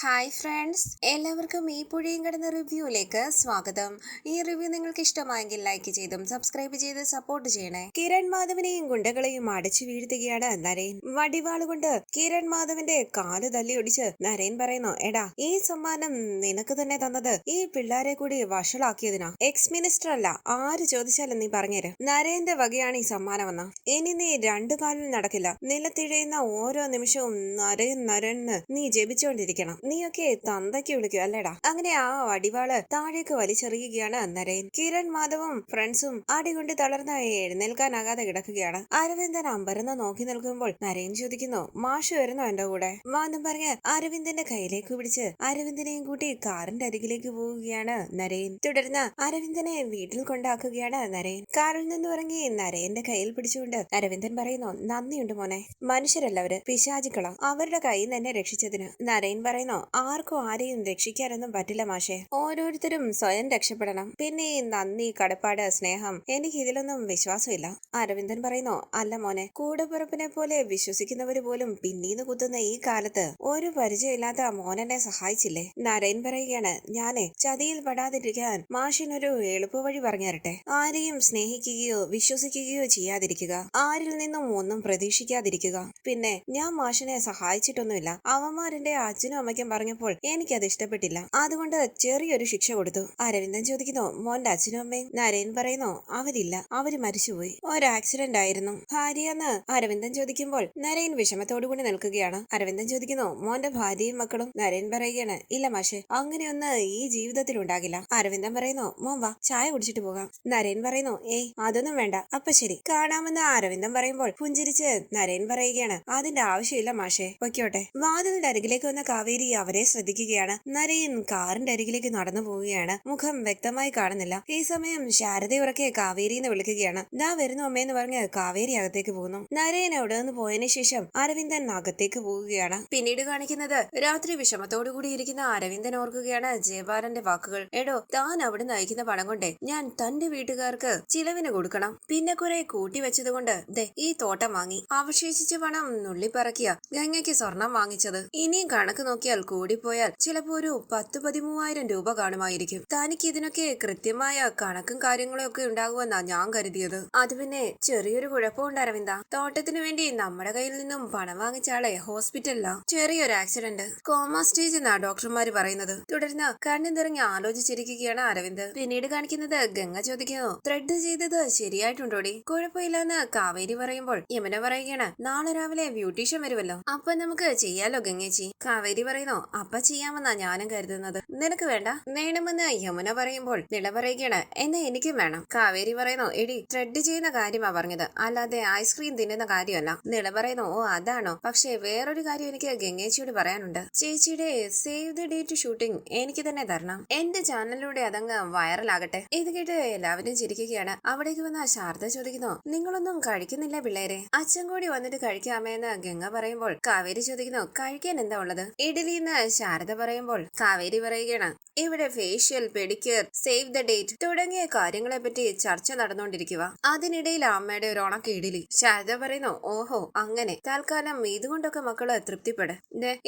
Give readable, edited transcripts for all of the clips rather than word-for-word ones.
Hi friends, എല്ലാവർക്കും ഈ പുഴയും കടന്ന റിവ്യൂയിലേക്ക് സ്വാഗതം. ഈ റിവ്യൂ നിങ്ങൾക്ക് ഇഷ്ടമായെങ്കിൽ ലൈക്ക് ചെയ്തും സബ്സ്ക്രൈബ് ചെയ്ത് സപ്പോർട്ട് ചെയ്യണേ. കിരൺ മാധവനെയും ഗുണ്ടകളെയും അടിച്ചു വീഴ്ത്തുകയാണ് നരേൻ. വടിവാളുകൊണ്ട് കിരൺ മാധവന്റെ കാല് തല്ലി ഒടിച്ച് നരേൻ പറയുന്നു, എടാ ഈ സമ്മാനം നിനക്ക് തന്നെ തന്നത് ഈ പിള്ളേരെ കൂടി വഷളാക്കിയതിനാ. എക്സ് മിനിസ്റ്റർ അല്ല, ആര് ചോദിച്ചാലും നീ പറഞ്ഞേര്. നരേന്റെ വകയാണ് ഈ സമ്മാനമെന്ന. ഇനി നീ രണ്ടു കാലിൽ നടക്കില്ല. നിലത്തിഴയുന്ന ഓരോ നിമിഷവും നരേൻ നരേന്ന് നീ ജപിച്ചുകൊണ്ടിരിക്കണം. നീയൊക്കെ തന്തയ്ക്ക് വിളിക്കും അല്ലേടാ. അങ്ങനെ ആ വടിവാള് താഴേക്ക് വലിച്ചെറിയുകയാണ് നരേൻ. കിരൺ മാധവും ഫ്രണ്ട്സും അടികൊണ്ട് തളർന്ന എഴുന്നേൽക്കാനാകാതെ കിടക്കുകയാണ്. അരവിന്ദൻ അമ്പരന്ന് നോക്കി നിൽക്കുമ്പോൾ നരേൻ ചോദിക്കുന്നു, മാഷ് വരുന്നോ എന്റെ കൂടെ? വാന്നും പറഞ്ഞ് അരവിന്ദന്റെ കയ്യിലേക്ക് പിടിച്ച് അരവിന്ദനെയും കൂട്ടി കാറിന്റെ അരികിലേക്ക് പോവുകയാണ് നരേൻ. തുടർന്ന് അരവിന്ദനെ വീട്ടിൽ കൊണ്ടാക്കുകയാണ് നരേൻ. കാറിൽ നിന്ന് ഇറങ്ങി നരേന്റെ കയ്യിൽ പിടിച്ചുകൊണ്ട് അരവിന്ദൻ പറയുന്നു, നന്ദിയുണ്ട് മോനെ. മനുഷ്യരല്ലവര്, പിശാചുക്കളാ. അവരുടെ കയ്യിൽ നിന്ന് എന്നെ രക്ഷിച്ചതിന്. നരേൻ പറയുന്നു, ആർക്കും ആരെയും രക്ഷിക്കാനൊന്നും പറ്റില്ല മാഷെ. ഓരോരുത്തരും സ്വയം രക്ഷപ്പെടണം. പിന്നെ ഈ നന്ദി, കടപ്പാട്, സ്നേഹം എനിക്ക് ഇതിലൊന്നും വിശ്വാസമില്ല. അരവിന്ദൻ പറയുന്നു, അല്ല മോനെ, കൂടപ്പിറപ്പിനെ പോലെ വിശ്വസിക്കുന്നവര് പോലും പിന്നീന്ന് കുത്തുന്ന ഈ കാലത്ത് ഒരു പരിചയമില്ലാത്ത മോനെന്നെ സഹായിച്ചില്ലേ? നരേൻ പറയുകയാണ്, ഞാനേ ചതിയിൽ പെടാതിരിക്കാൻ മാഷിനൊരു എളുപ്പവഴി പറഞ്ഞു തരട്ടെ. ആരെയും സ്നേഹിക്കുകയോ വിശ്വസിക്കുകയോ ചെയ്യാതിരിക്കുക. ആരിൽ നിന്നും ഒന്നും പ്രതീക്ഷിക്കാതിരിക്കുക. പിന്നെ ഞാൻ മാഷിനെ സഹായിച്ചിട്ടൊന്നുമില്ല. അവന്മാരെന്റെ അച്ഛനും അമ്മയ്ക്കും പറഞ്ഞപ്പോൾ എനിക്കത് ഇഷ്ടപ്പെട്ടില്ല. അതുകൊണ്ട് ചെറിയൊരു ശിക്ഷ കൊടുത്തു. അരവിന്ദൻ ചോദിക്കുന്നു, മോന്റെ അച്ഛനും അമ്മയും? നരേൻ പറയുന്നു, അവരില്ല, അവര് മരിച്ചുപോയി. ഒരു ആക്സിഡന്റ് ആയിരുന്നു. ഭാര്യയെന്ന് അരവിന്ദൻ ചോദിക്കുമ്പോൾ നരേൻ വിഷമത്തോടുകൂടി നിൽക്കുകയാണ്. അരവിന്ദൻ ചോദിക്കുന്നു, മോന്റെ ഭാര്യയും മക്കളും? നരേൻ പറയുകയാണ്, ഇല്ല മാഷെ, അങ്ങനെയൊന്ന് ഈ ജീവിതത്തിൽ ഉണ്ടാകില്ല. അരവിന്ദൻ പറയുന്നു, മോൻ വാ, ചായ കുടിച്ചിട്ട് പോകാം. നരേൻ പറയുന്നു, ഏയ് അതൊന്നും വേണ്ട, അപ്പൊ ശരി, കാണാമെന്ന് അരവിന്ദൻ പറയുമ്പോൾ പുഞ്ചിരിച്ച് നരേൻ പറയുകയാണ്, അതിന്റെ ആവശ്യമില്ല മാഷെ, പൊയ്ക്കോട്ടെ. വാതിലിന്റെ അരികിലേക്ക് വന്ന കാവേരി അവരെ ശ്രദ്ധിക്കുകയാണ്. നരേൻ കാറിന്റെ അരികിലേക്ക് നടന്നു പോവുകയാണ്. മുഖം വ്യക്തമായി കാണുന്നില്ല. ഈ സമയം ശാരദ ഉറക്കെ കാവേരിന്ന് വിളിക്കുകയാണ്. ദാ വരുന്നു അമ്മയെന്ന് പറഞ്ഞ് കാവേരി അകത്തേക്ക് പോകുന്നു. നരേൻ അവിടെ നിന്ന് പോയതിനു ശേഷം അരവിന്ദൻ അകത്തേക്ക് പോവുകയാണ്. പിന്നീട് കാണിക്കുന്നത് രാത്രി വിഷമത്തോടു കൂടി ഇരിക്കുന്ന അരവിന്ദൻ ഓർക്കുകയാണ് ജയബാലന്റെ വാക്കുകൾ. എടോ, താൻ അവിടെ നയിക്കുന്ന പണം കൊണ്ടേ ഞാൻ തന്റെ വീട്ടുകാർക്ക് ചിലവിന് കൊടുക്കണം. പിന്നെ കുറെ കൂട്ടി വെച്ചത് കൊണ്ട് ദേ ഈ തോട്ടം വാങ്ങി. അവശേഷിച്ച പണം നുള്ളിപ്പറക്കിയ ഗംഗയ്ക്ക് സ്വർണം വാങ്ങിച്ചത്. ഇനിയും കണക്ക് നോക്കിയാൽ കൂടിപ്പോയാൽ ചിലപ്പോ ഒരു 10-13,000 രൂപ കാണുമായിരിക്കും. തനിക്ക് ഇതിനൊക്കെ കൃത്യമായ കണക്കും കാര്യങ്ങളും ഒക്കെ ഉണ്ടാകുമെന്നാ ഞാൻ കരുതിയത്. അത് പിന്നെ ചെറിയൊരു കുഴപ്പമുണ്ട് അരവിന്ദ. തോട്ടത്തിന് വേണ്ടി നമ്മുടെ കയ്യിൽ നിന്നും പണം വാങ്ങിച്ചാളെ ഹോസ്പിറ്റലിലാ. ചെറിയൊരു ആക്സിഡന്റ്, കോമ സ്റ്റേജ് എന്നാ ഡോക്ടർമാര് പറയുന്നത്. തുടർന്ന് കണ്ണു നിറങ്ങി ആലോചിച്ചിരിക്കുകയാണ് അരവിന്ദ്. പിന്നീട് കാണിക്കുന്നത് ഗംഗ ചോദിക്കുന്നു, ത്രെഡ് ചെയ്തത് ശരിയായിട്ടുണ്ടോടി? കുഴപ്പമില്ലെന്ന് കാവേരി പറയുമ്പോൾ യമുന പറയുകയാണ്, നാളെ രാവിലെ ബ്യൂട്ടീഷ്യൻ വരുമല്ലോ, അപ്പൊ നമുക്ക് ചെയ്യാലോ ഗംഗേച്ചി. കാവേരി പറയുന്നു, അപ്പ ചെയ്യാമെന്നാ ഞാനും കരുതുന്നത്. നിനക്ക് വേണ്ട? വേണമെന്ന് യമുന പറയുമ്പോൾ നിള പറയുകയാണ്, എന്നാ എനിക്കും വേണം. കാവേരി പറയുന്നു, എടി ത്രെഡ് ചെയ്യുന്ന കാര്യമാ പറഞ്ഞത്, അല്ലാതെ ഐസ്ക്രീം തിന്നുന്ന കാര്യമല്ല. നിള പറയുന്നു, ഓ അതാണോ? പക്ഷേ വേറൊരു കാര്യം എനിക്ക് ഗംഗേച്ചിയോട് പറയാനുണ്ട്. ചേച്ചിയുടെ സേവ് ദ ഡേറ്റ് ഷൂട്ടിംഗ് എനിക്ക് തന്നെ തരണം. എന്റെ ചാനലിലൂടെ അതങ്ങ് വൈറലാകട്ടെ. ഇത് കേട്ട് എല്ലാവരും ചിരിക്കുകയാണ്. അവിടേക്ക് വന്ന ശാരദ ചോദിക്കുന്നു, നിങ്ങളൊന്നും കഴിക്കുന്നില്ല പിള്ളേരെ? അച്ഛൻ കൂടി വന്നിട്ട് കഴിക്കാമേന്ന് ഗംഗ പറയുമ്പോൾ കാവേരി ചോദിക്കുന്നു, കഴിക്കാൻ എന്താ ഉള്ളത്? ഇഡലിന്ന് ശാരദ പറയുമ്പോൾ കാവേരി പറയുകയാണ്, ഇവിടെ facial, pedicure, save the date തുടങ്ങിയ കാര്യങ്ങളെ പറ്റി ചർച്ച നടന്നുകൊണ്ടിരിക്കുക. അതിനിടയിൽ അമ്മയുടെ ഒരു ഉണക്ക ഇഡലി. ശാരദ പറയുന്നു, ഓഹോ അങ്ങനെ. തൽക്കാലം ഇതുകൊണ്ടൊക്കെ മക്കള് തൃപ്തിപ്പെട്.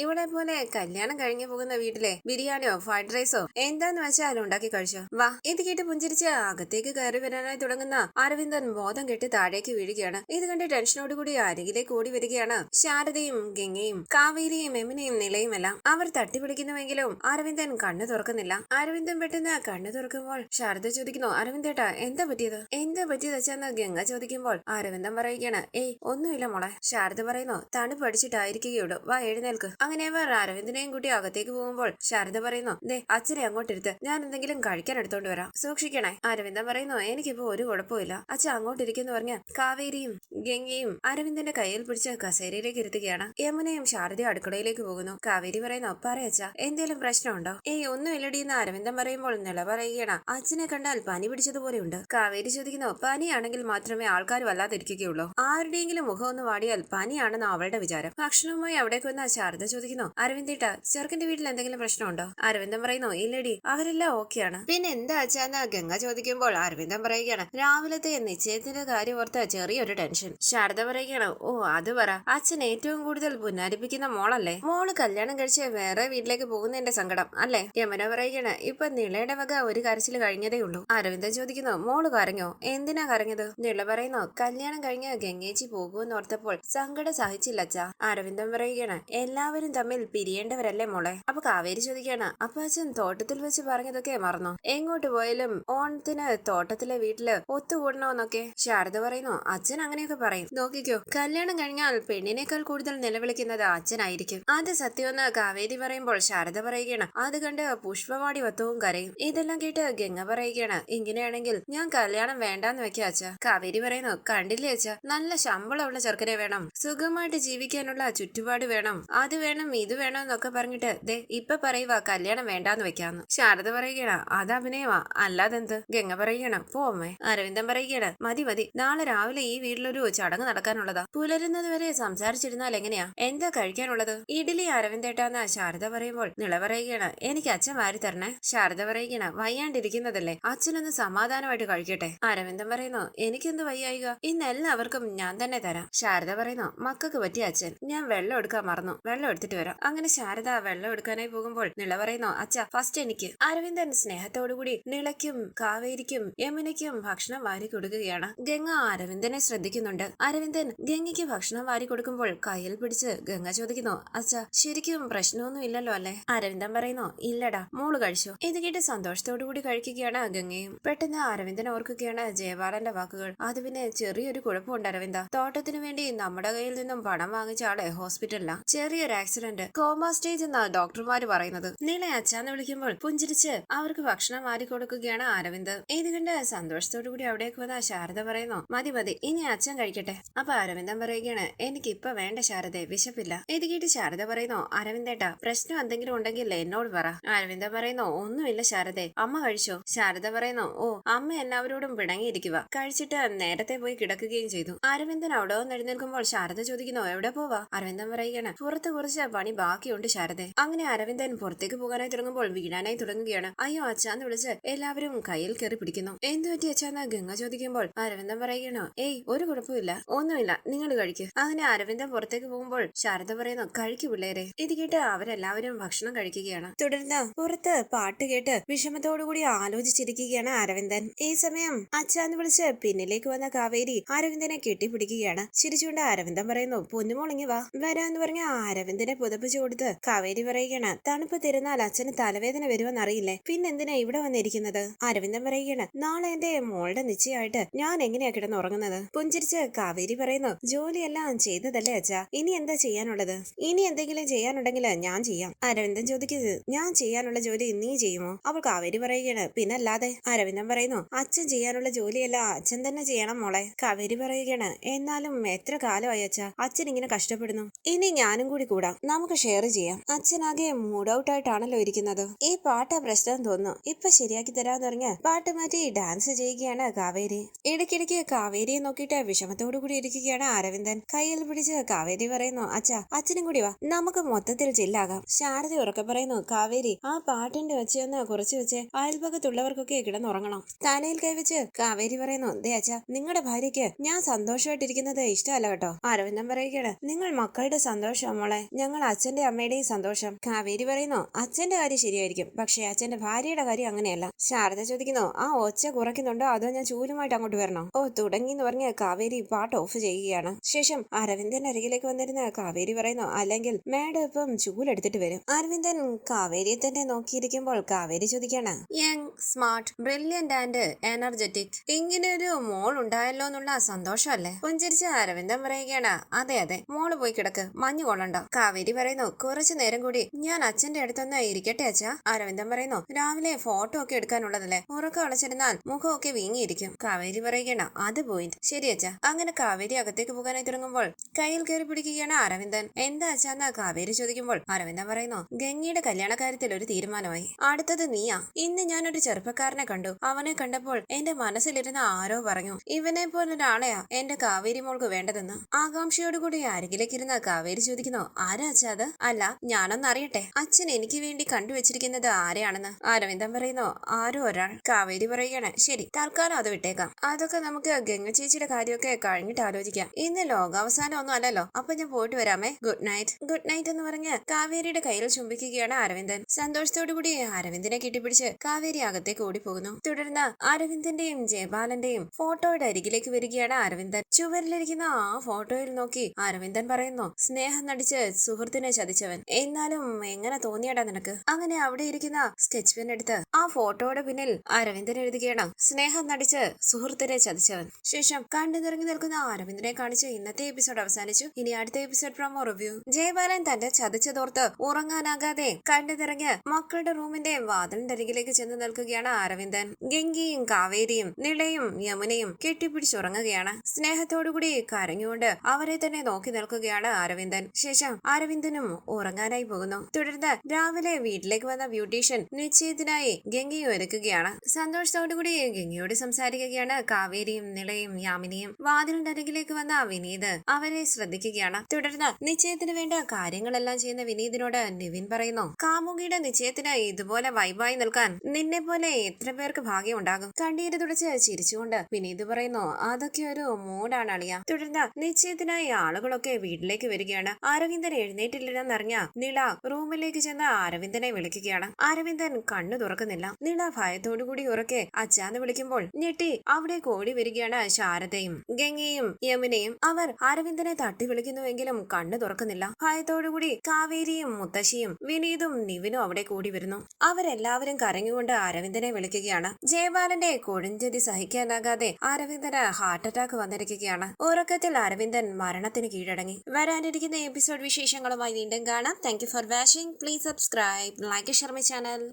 ഇവിടെ പോലെ കല്യാണം കഴിഞ്ഞു പോകുന്ന വീട്ടിലെ ബിരിയാണിയോ ഫ്രൈഡ് റൈസോ എന്താന്ന് വെച്ചാൽ ഉണ്ടാക്കി കഴിച്ചോ. വാ. ഇത് കേട്ട് പുഞ്ചിരിച്ച് അകത്തേക്ക് കയറി വരാനായി തുടങ്ങുന്ന അരവിന്ദൻ ബോധം കെട്ടി താഴേക്ക് വീഴുകയാണ്. ഇത് കണ്ട് ടെൻഷനോടുകൂടി അരികിലേക്ക് ഓടി വരികയാണ് ശാരദയും ഗംഗയും കാവേരിയും യമുനയും നിലയുമെല്ലാം. അവർ തട്ടിപ്പിടിക്കുന്നുവെങ്കിലും അരവിന്ദൻ കണ്ണു തുറക്കുന്നില്ല. അരവിന്ദൻ പെട്ടെന്ന് കണ്ണു തുറക്കുമ്പോൾ ശാരദ ചോദിക്കുന്നു, അരവിന്ദേട്ടാ എന്താ പറ്റിയത്? എന്താ പറ്റിയത് വെച്ചെന്ന് ഗംഗ ചോദിക്കുമ്പോൾ അരവിന്ദൻ പറയുകയാണ്, ഏയ് ഒന്നുമില്ല മോളെ. ശാരദ പറയുന്നു, തണുപ്പ് അടിച്ചിട്ടായിരിക്കുകയുള്ളൂ, വാ എഴുന്നേൽക്ക്. അങ്ങനെ അവർ അരവിന്ദനെയും കൂട്ടി അകത്തേക്ക് പോകുമ്പോൾ ശാരദ പറയുന്നു, ദേ അച്ഛനെ അങ്ങോട്ടിരുത്ത്, ഞാൻ എന്തെങ്കിലും കഴിക്കാൻ എടുത്തോണ്ട് വരാം, സൂക്ഷിക്കണേ. അരവിന്ദൻ പറയുന്നു, എനിക്കിപ്പോ ഒരു കുഴപ്പമില്ല, അച്ഛൻ അങ്ങോട്ടിരിക്കുന്നു പറഞ്ഞ് കാവേരിയും ഗംഗയും അരവിന്ദന്റെ കയ്യിൽ പിടിച്ച് കസേരയിലേക്ക് ഇരുത്തുകയാണ്. യമുനയും ശാരദയും അടുക്കളയിലേക്ക് പോകുന്നു. കാവേരി പറയുന്നു, പറയച്ച എന്തേലും പ്രശ്നമുണ്ടോ? ഏയ് ഒന്നുമില്ലടി എന്ന് അരവിന്ദൻ പറയുമ്പോൾ നില പറയുകയാണ്, അച്ഛനെ കണ്ടാൽ പനി പിടിച്ചതുപോലെയുണ്ട്. കാവേരി ചോദിക്കുന്നു, പനിയാണെങ്കിൽ മാത്രമേ ആൾക്കാർ വല്ലാതിരിക്കുകയുള്ളൂ, ആരുടെയെങ്കിലും മുഖം ഒന്ന് വാടിയാൽ പനിയാണെന്ന് അവളുടെ വിചാരം. ഭക്ഷണവുമായി അവിടേക്ക് വന്ന ശാരദ ചോദിക്കുന്നു, അരവിന്ദേട്ട ചെറുക്കന്റെ വീട്ടിൽ എന്തെങ്കിലും പ്രശ്നമുണ്ടോ? അരവിന്ദൻ പറയുന്നു, ഇല്ലടി അവരെല്ലാം ഓക്കെയാണ്. പിന്നെ എന്താ അച്ഛാന്ന് ഗംഗ ചോദിക്കുമ്പോൾ അരവിന്ദൻ പറയുകയാണ്, രാവിലത്തെ നിശ്ചയത്തിന്റെ കാര്യം ഓർത്ത് ചെറിയൊരു ടെൻഷൻ. ശാരദ പറയുകയാണ്, ഓ അത് പറ, അച്ഛൻ ഏറ്റവും കൂടുതൽ പുന്നാരിപ്പിക്കുന്ന മോളല്ലേ? മോള് കല്യാണം കഴിച്ച് ഉപേക്ഷിച്ച് വേറെ വീട്ടിലേക്ക് പോകുന്നതിന്റെ സങ്കടം അല്ലേ? യമുന പറയുകയാണ് ഇപ്പൊ നിളയുടെ വക ഒരു കരച്ചിൽ കഴിഞ്ഞതേ ഉള്ളൂ. അരവിന്ദൻ ചോദിക്കുന്നു മോള് കരഞ്ഞോ? എന്തിനാ കരഞ്ഞത്? നിള പറയുന്നു കല്യാണം കഴിഞ്ഞ് ഗംഗേച്ചി പോകുമെന്ന് ഓർത്തപ്പോൾ സങ്കടം സഹിച്ചില്ല അച്ഛാ. അരവിന്ദൻ പറയുകയാണ് എല്ലാവരും തമ്മിൽ പിരിയേണ്ടവരല്ലേ മോളെ? അപ്പൊ കാവേരി ചോദിക്കുകയാണ് അപ്പൊ അച്ഛൻ തോട്ടത്തിൽ വെച്ച് പറഞ്ഞതൊക്കെ മറന്നോ? എങ്ങോട്ട് പോയാലും ഓണത്തിന് തോട്ടത്തിലെ വീട്ടില് ഒത്തുകൂടണോന്നൊക്കെ? ശാരദ പറയുന്നു അച്ഛൻ അങ്ങനെയൊക്കെ പറയും. നോക്കിക്കോ, കല്യാണം കഴിഞ്ഞാൽ പെണ്ണിനേക്കാൾ കൂടുതൽ നിലവിളിക്കുന്നത് അച്ഛനായിരിക്കും. അത് സത്യമെന്ന് കാവേരി പറയുമ്പോൾ ശാരദ പറയുകയാണ് അത് കണ്ട് പുഷ്പവാടി വത്തവും കരയും. ഇതെല്ലാം കേട്ട് ഗംഗ പറയുകയാണ് ഇങ്ങനെയാണെങ്കിൽ ഞാൻ കല്യാണം വേണ്ടാന്ന് വെക്കാ അച്ഛ. കാവേരി പറയുന്നു കണ്ടില്ലേ അച്ഛ, നല്ല ശമ്പളമുള്ള ചെറുക്കനെ വേണം, സുഖമായിട്ട് ജീവിക്കാനുള്ള ചുറ്റുപാട് വേണം, അത് വേണം ഇത് വേണം എന്നൊക്കെ പറഞ്ഞിട്ട് ദേ ഇപ്പൊ പറയുക കല്യാണം വേണ്ടാന്ന് വെക്കാന്ന്. ശാരദ പറയുകയാണ് അത് അഭിനയമാ, അല്ലാതെന്ത്? ഗംഗ പറയുകയാണ് പോമ്മേ. അരവിന്ദൻ പറയുകയാണ് മതി മതി, നാളെ രാവിലെ ഈ വീട്ടിലൊരു ചടങ്ങ് നടക്കാനുള്ളതാ, പുലരുന്നത് വരെ സംസാരിച്ചിരുന്നാൽ എങ്ങനെയാ? എന്താ കഴിക്കാനുള്ളത്? ഇഡ്ഡലി അരവിന്ദേട്ടാന്ന് ശാരദ പറയുമ്പോൾ നിള പറയുകയാണ് എനിക്ക് അച്ഛൻ വാരി തരണേ. ശാരദ പറയുകയാണ് വയ്യാണ്ടിരിക്കുന്നതല്ലേ, അച്ഛനൊന്ന് സമാധാനമായിട്ട് കഴിക്കട്ടെ. അരവിന്ദൻ പറയുന്നു എനിക്കെന്ത് വയ്യായിക, ഇന്ന് എല്ലാവർക്കും ഞാൻ തന്നെ തരാം. ശാരദ പറയുന്നു മക്കൾക്ക് പറ്റിയ അച്ഛൻ, ഞാൻ വെള്ളം എടുക്കാൻ മറന്നു, വെള്ളം എടുത്തിട്ട് വരാം. അങ്ങനെ ശാരദ വെള്ളം എടുക്കാനായി പോകുമ്പോൾ നിള പറയുന്നു അച്ഛ ഫസ്റ്റ് എനിക്ക്. അരവിന്ദൻ സ്നേഹത്തോടുകൂടി നിളയ്ക്കും കാവേരിക്കും യമുനയ്ക്കും ഭക്ഷണം വാരി കൊടുക്കുകയാണ്. ഗംഗ അരവിന്ദനെ ശ്രദ്ധിക്കുന്നുണ്ട്. അരവിന്ദൻ ഗംഗയ്ക്ക് ഭക്ഷണം വാരി കൊടുക്കുമ്പോൾ കയ്യിൽ പിടിച്ച് ഗംഗ ചോദിക്കുന്നു അച്ഛ ശരിക്കും പ്രശ്നമൊന്നും ഇല്ലല്ലോ അല്ലേ? അരവിന്ദൻ പറയുന്നു ഇല്ലടാ, മോള് കഴിച്ചോ. ഇത് കേട്ട് സന്തോഷത്തോടു കൂടി കഴിക്കുകയാണ് ഗംഗയും. പെട്ടെന്ന് അരവിന്ദൻ ഓർക്കുകയാണ് ജയബാലന്റെ വാക്കുകൾ. അത് പിന്നെ ചെറിയൊരു കുഴപ്പമുണ്ട് അരവിന്ദ, തോട്ടത്തിനു വേണ്ടി നമ്മുടെ കയ്യിൽ നിന്നും പണം വാങ്ങിച്ച ആളെ ഹോസ്പിറ്റലിലാ, ചെറിയൊരു ആക്സിഡന്റ്, കോമ സ്റ്റേജ് എന്നാ ഡോക്ടർമാര് പറയുന്നത്. നീളെ അച്ഛാന്ന് വിളിക്കുമ്പോൾ പുഞ്ചിരിച്ച് അവർക്ക് ഭക്ഷണം വാരി കൊടുക്കുകയാണ് അരവിന്ദ്. ഇത് കണ്ട് സന്തോഷത്തോടു കൂടി അവിടേക്ക് വന്ന ശാരദ പറയുന്നു മതി മതി, ഇനി അച്ഛൻ കഴിക്കട്ടെ. അപ്പൊ അരവിന്ദൻ പറയുകയാണ് എനിക്ക് ഇപ്പൊ വേണ്ട ശാരദ, വിശപ്പില്ല. ഇത് കേട്ട് ശാരദ പറയുന്നു അരവിന്ദേട്ടാ പ്രശ്നം എന്തെങ്കിലും ഉണ്ടെങ്കിൽ എന്നോട് പറ. അരവിന്ദൻ പറയുന്നു ഒന്നുമില്ല ശാരദേ, അമ്മ കഴിച്ചോ? ശാരദ പറയുന്നു ഓ അമ്മ എല്ലാവരോടും പിണങ്ങിയിരിക്കുക, കഴിച്ചിട്ട് നേരത്തെ പോയി കിടക്കുകയും ചെയ്തു. അരവിന്ദൻ അവിടെ വന്ന് എഴുന്നേൽക്കുമ്പോൾ ശാരദ ചോദിക്കുന്നു എവിടെ പോവാ? അരവിന്ദൻ പറയുകയാണ് പുറത്ത് കുറച്ച് പണി ബാക്കിയുണ്ട് ശാരദേ. അങ്ങനെ അരവിന്ദൻ പുറത്തേക്ക് പോകാനായി തുടങ്ങുമ്പോൾ വീഴാനായി തുടങ്ങുകയാണ്. അയ്യോ അച്ഛാന്ന് വിളിച്ച് എല്ലാവരും കയ്യിൽ കയറി പിടിക്കുന്നു. എന്തു പറ്റി അച്ഛാന്ന് ഗംഗ ചോദിക്കുമ്പോൾ അരവിന്ദൻ പറയുകയാണ് ഏയ് ഒരു കുഴപ്പമില്ല, ഒന്നുമില്ല, നിങ്ങൾ കഴിക്ക്. അങ്ങനെ അരവിന്ദൻ പുറത്തേക്ക് പോകുമ്പോൾ ശാരദ പറയുന്നു കഴിക്കു പിള്ളേരെ. ഇത് കേട്ട് അവരെല്ലാവരും ഭക്ഷണം കഴിക്കുകയാണ്. തുടർന്ന് പുറത്ത് പാട്ട് കേട്ട് വിഷമത്തോടുകൂടി ആലോചിച്ചിരിക്കുകയാണ് അരവിന്ദൻ. ഈ സമയം അച്ഛാന്ന് വിളിച്ച് പിന്നിലേക്ക് വന്ന കാവേരി അരവിന്ദനെ കെട്ടിപ്പിടിക്കുകയാണ്. ചിരിച്ചുകൊണ്ട് അരവിന്ദൻ പറയുന്നു പൊന്നുമോളിങ്ങി വാ. വരാന്ന് പറഞ്ഞ അരവിന്ദനെ പുതപ്പിച്ചു കൊടുത്ത് കാവേരി പറയുകയാണ് തണുപ്പ് തിരുന്നാൽ അച്ഛന് തലവേദന വരുമെന്നറിയില്ലേ, പിന്നെന്തിനാ ഇവിടെ വന്നിരിക്കുന്നത്? അരവിന്ദൻ പറയുകയാണ് നാളെ എന്റെ മോളുടെ നിശ്ചയമായിട്ട് ഞാൻ എങ്ങനെയാ കിടന്നുറങ്ങുന്നത്? പുഞ്ചിരിച്ച് കാവേരി പറയുന്നു ജോലിയെല്ലാം ചെയ്തതല്ലേ അച്ഛാ, ഇനി എന്താ ചെയ്യാനുള്ളത്? ഇനി എന്തെങ്കിലും ചെയ്യാനുണ്ടെങ്കിൽ ഞാൻ ചെയ്യാം. അരവിന്ദൻ ചോദിക്കുന്നത് ഞാൻ ചെയ്യാനുള്ള ജോലി നീ ചെയ്യുമോ? അവൾ കാവേരി പറയുകയാണ് പിന്നല്ലാതെ. അരവിന്ദൻ പറയുന്നു അച്ഛൻ ചെയ്യാനുള്ള ജോലിയല്ല അച്ഛൻ തന്നെ ചെയ്യണം മോളെ. കാവേരി പറയുകയാണ് എന്നാലും എത്ര കാലമായി അച്ഛാ അച്ഛൻ ഇങ്ങനെ കഷ്ടപ്പെടുന്നു, ഇനി ഞാനും കൂടി കൂടാം, നമുക്ക് ഷെയർ ചെയ്യാം. അച്ഛനാകെ മൂഡ് ഔട്ട് ആയിട്ടാണല്ലോ ഇരിക്കുന്നത്. ഈ പാട്ടാ പ്രശ്നം തോന്നുന്നു, ഇപ്പൊ ശരിയാക്കി തരാന്ന് പറഞ്ഞ് പാട്ട് മാറ്റി ഡാൻസ് ചെയ്യുകയാണ് കാവേരി. ഇടയ്ക്കിടയ്ക്ക് കാവേരിയെ നോക്കിയിട്ട് വിഷമത്തോടു കൂടി ഇരിക്കുകയാണ് അരവിന്ദൻ. കയ്യിൽ പിടിച്ച് കാവേരി പറയുന്നു അച്ഛാ അച്ഛനും കൂടി വാ, നമുക്ക് മൊത്തത്തിൽ ചില്ലാകാം. ശാരദ ഉറക്കെ പറയുന്നു കാവേരി ആ പാട്ടിന്റെ വെച്ചൊന്ന് കുറച്ച് വെച്ച് അയൽപക്കത്തുള്ളവർക്കൊക്കെ കിടന്നുറങ്ങണം. തലയിൽ കൈവച്ച് കാവേരി പറയുന്നു ദേ അച്ഛാ നിങ്ങളുടെ ഭാര്യയ്ക്ക് ഞാൻ സന്തോഷമായിട്ടിരിക്കുന്നത് ഇഷ്ടമല്ല കേട്ടോ. അരവിന്ദൻ പറയുകയാണ് നിങ്ങൾ മക്കളുടെ സന്തോഷം മോളെ, ഞങ്ങൾ അച്ഛന്റെ അമ്മയുടെയും സന്തോഷം. കാവേരി പറയുന്നു അച്ഛന്റെ കാര്യം ശരിയായിരിക്കും, പക്ഷെ അച്ഛന്റെ ഭാര്യയുടെ കാര്യം അങ്ങനെയല്ല. ശാരദ ചോദിക്കുന്നു ആ ഒച്ച കുറയ്ക്കുന്നുണ്ടോ അതോ ഞാൻ ചൂലുമായിട്ട് അങ്ങോട്ട് വരണോ? ഓ തുടങ്ങി എന്ന് പറഞ്ഞ് കാവേരി പാട്ട് ഓഫ് ചെയ്യുകയാണ്. ശേഷം അരവിന്ദന്റെ അരികിലേക്ക് വന്നിരുന്ന കാവേരി പറയുന്നു അല്ലെങ്കിൽ മാഡം ഇപ്പം ചൂലെടുത്തിട്ട് വരും. അരവിന്ദൻ കാവേരിയെ തന്നെ നോക്കിയിരിക്കുമ്പോൾ കാവേരി ചോദിക്കാണ് young smart brilliant and energetic, ഇങ്ങനെ ഒരു മോൾ ഉണ്ടായല്ലോ എന്നുള്ള സന്തോഷമല്ലേ? പുഞ്ചിരിച്ച് അരവിന്ദൻ പറയുകയാണ് അതെ അതെ, മോള് പോയി കിടക്ക്, മഞ്ഞു കൊള്ളണ്ട. കാവേരി പറയുന്നു കുറച്ചു നേരം കൂടി ഞാൻ അച്ഛന്റെ അടുത്തൊന്ന് ഇരിക്കട്ടെ അച്ഛാ. അരവിന്ദൻ പറയുന്നു രാവിലെ ഫോട്ടോ ഒക്കെ എടുക്കാനുള്ളതല്ലേ, ഉറക്കം അടച്ചിരുന്നാൽ മുഖമൊക്കെ വീങ്ങിയിരിക്കും. കാവേരി പറയുകയാണ് അത് പോയിന്റ്, ശരി അച്ഛാ. അങ്ങനെ കാവേരി അകത്തേക്ക് പോകാനായി തുടങ്ങുമ്പോൾ കയ്യിൽ കയറി പിടിക്കുകയാണ് അരവിന്ദൻ. എന്താ അച്ഛാന്ന് കാവേരി ചോദിക്കുമ്പോൾ അരവിന്ദൻ പറയുന്നു ഗംഗയുടെ കല്യാണ കാര്യത്തിൽ ഒരു തീരുമാനമായി, അടുത്തത് നീയാ. ഇന്ന് ഞാനൊരു ചെറുപ്പക്കാരനെ കണ്ടു, അവനെ കണ്ടപ്പോൾ എന്റെ മനസ്സിലിരുന്ന ആരോ പറഞ്ഞു ഇവനെ പോലൊരാളെയാ എന്റെ കാവേരി മോൾക്ക് വേണ്ടതെന്ന്. ആകാംക്ഷയോടുകൂടി അരികിലേക്കിരുന്ന കാവേരി ചോദിക്കുന്നു ആരാ അച്ഛാ അത്? അല്ല ഞാനൊന്ന് അറിയട്ടെ, അച്ഛൻ എനിക്ക് വേണ്ടി കണ്ടുവച്ചിരിക്കുന്നത് ആരെയാണെന്ന്. അരവിന്ദൻ പറയുന്നു ആരോ ഒരാൾ. കാവേരി പറയുകയാണ് ശരി തൽക്കാലം അത് വിട്ടേക്കാം, അതൊക്കെ നമുക്ക് ഗംഗ ചേച്ചിയുടെ കാര്യമൊക്കെ കഴിഞ്ഞിട്ട് ആലോചിക്കാം, ഇന്ന് ലോകാവസാനം ഒന്നും അല്ലല്ലോ. അപ്പൊ ഞാൻ പോയിട്ട് വരാമേ, ഗുഡ് നൈറ്റ്. ഗുഡ് നൈറ്റ് എന്ന് പറഞ്ഞ് കാവേരിയുടെ കയ്യിൽ ചുംബിക്കുകയാണ് അരവിന്ദൻ. സന്തോഷത്തോടുകൂടി അരവിന്ദനെ കെട്ടിപ്പിടിച്ച് കാവേരി അകത്തേക്ക് ഓടിപ്പോകുന്നു. തുടർന്ന് അരവിന്ദന്റെയും ജയപാലന്റെയും ഫോട്ടോയുടെ അരികിലേക്ക് വരികയാണ് അരവിന്ദൻ. ചുവരിലിരിക്കുന്ന ആ ഫോട്ടോയിൽ നോക്കി അരവിന്ദൻ പറയുന്നു, സ്നേഹം നടിച്ച് സുഹൃത്തിനെ ചതിച്ചവൻ. എന്നാലും എങ്ങനെ തോന്നിയടാ നിനക്ക്? അങ്ങനെ അവിടെ ഇരിക്കുന്ന സ്കെച്ച് പെൻ എടുത്ത് ആ ഫോട്ടോയുടെ പിന്നിൽ അരവിന്ദൻ എഴുതുകയാണ്, സ്നേഹം നടിച്ച് സുഹൃത്തിനെ ചതിച്ചവൻ. ശേഷം കണ്ടു നിറങ്ങി നിൽക്കുന്ന അരവിന്ദനെ കാണിച്ച് ഇന്നത്തെ എപ്പിസോഡ് അവസാനിച്ചു. ഇനി അടുത്ത എപ്പിസോഡ് പ്രൊമോ റിവ്യൂ. ജയപാലൻ തന്റെ ചതിച്ചതോർത്ത് ഉറങ്ങാനാകാതെ കണ്ടു നിറങ്ങി മക്കളുടെ റൂമിന്റെ വാതിലിന്റെ അരികിലേക്ക് ചെന്ന് നിൽക്കുകയാണ് അരവിന്ദൻ. ഗംഗയും കാവേരിയും നിളയും യമുനയും കെട്ടിപ്പിടിച്ചുറങ്ങുകയാണ്. സ്നേഹത്തോടുകൂടി കരഞ്ഞുകൊണ്ട് അവരെ തന്നെ നോക്കി നിൽക്കുകയാണ് അരവിന്ദൻ. ശേഷം അരവിന്ദനും ഉറങ്ങാനായി പോകുന്നു. തുടർന്ന് രാവിലെ വീട്ടിലേക്ക് വന്ന ബ്യൂട്ടീഷ്യൻ നിശ്ചയത്തിനായി ഗംഗയെ ഒരുക്കുകയാണ്. സന്തോഷത്തോടുകൂടി ഗംഗയോട് സംസാരിക്കുകയാണ് കാവേരിയും നിളയും യാമിനിയും. വാതിലിന്റെ അരികിലേക്ക് വന്ന വിനീത് അവരെ ശ്രദ്ധിക്കുകയാണ്. തുടർന്ന് നിശ്ചയത്തിന് വേണ്ട കാര്യങ്ങളെല്ലാം ചെയ്യുന്ന വിനീതിനോട് നിവിൻ പറയുന്നു, കാമുകിയുടെ നിശ്ചയത്തിന് ഇതുപോലെ വൈബായി നിൽക്കാൻ നിന്നെ പോലെ എത്ര പേർക്ക് ഭാഗ്യം ഉണ്ടാകും? കണ്ണീര് തുടച്ച് ചിരിച്ചുകൊണ്ട് വിനീത് പറയുന്നു, അതൊക്കെ ഒരു മൂഡാണ് അളിയ. തുടർന്ന് നിശ്ചയത്തിനായി ആളുകളൊക്കെ വീട്ടിലേക്ക് വരികയാണ്. അരവിന്ദൻ എഴുന്നേറ്റില്ലെന്നറിഞ്ഞ നിള റൂമിലേക്ക് ചെന്ന് അരവിന്ദനെ വിളിക്കുകയാണ്. അരവിന്ദൻ കണ്ണു തുറക്കുന്നില്ല. നിള ഭയത്തോടുകൂടി ഉറക്കെ അച്ഛാന്ന് വിളിക്കുമ്പോൾ ഞെട്ടി അവിടെ ഓടി വരികയാണ് ശാരദയും ഗംഗയും യമുനയും. അവർ അരവിന്ദനെ തട്ടി വിളിക്കുന്നുവെങ്കിലും കണ്ണു തുറക്കുന്നില്ല. ഭയത്തോടുകൂടി കാവേരിയും മുത്തശ്ശിയും വിനീതും നിവിനും അവിടെ കൂടി വരുന്നു. അവരെല്ലാവരും കരഞ്ഞുകൊണ്ട് അരവിന്ദനെ വിളിക്കുകയാണ്. ജയപാലന്റെ കൊടുംചതി സഹിക്കാനാകാതെ അരവിന്ദന് ഹാർട്ട് അറ്റാക്ക് വന്നിരിക്കുകയാണ്. ഉറക്കത്തിൽ അരവിന്ദൻ മരണത്തിന് കീഴടങ്ങി. വരാനിരിക്കുന്ന എപ്പിസോഡ് വിശേഷങ്ങളുമായി വീണ്ടും കാണാം. Thank you for watching. Please subscribe, like, share my channel.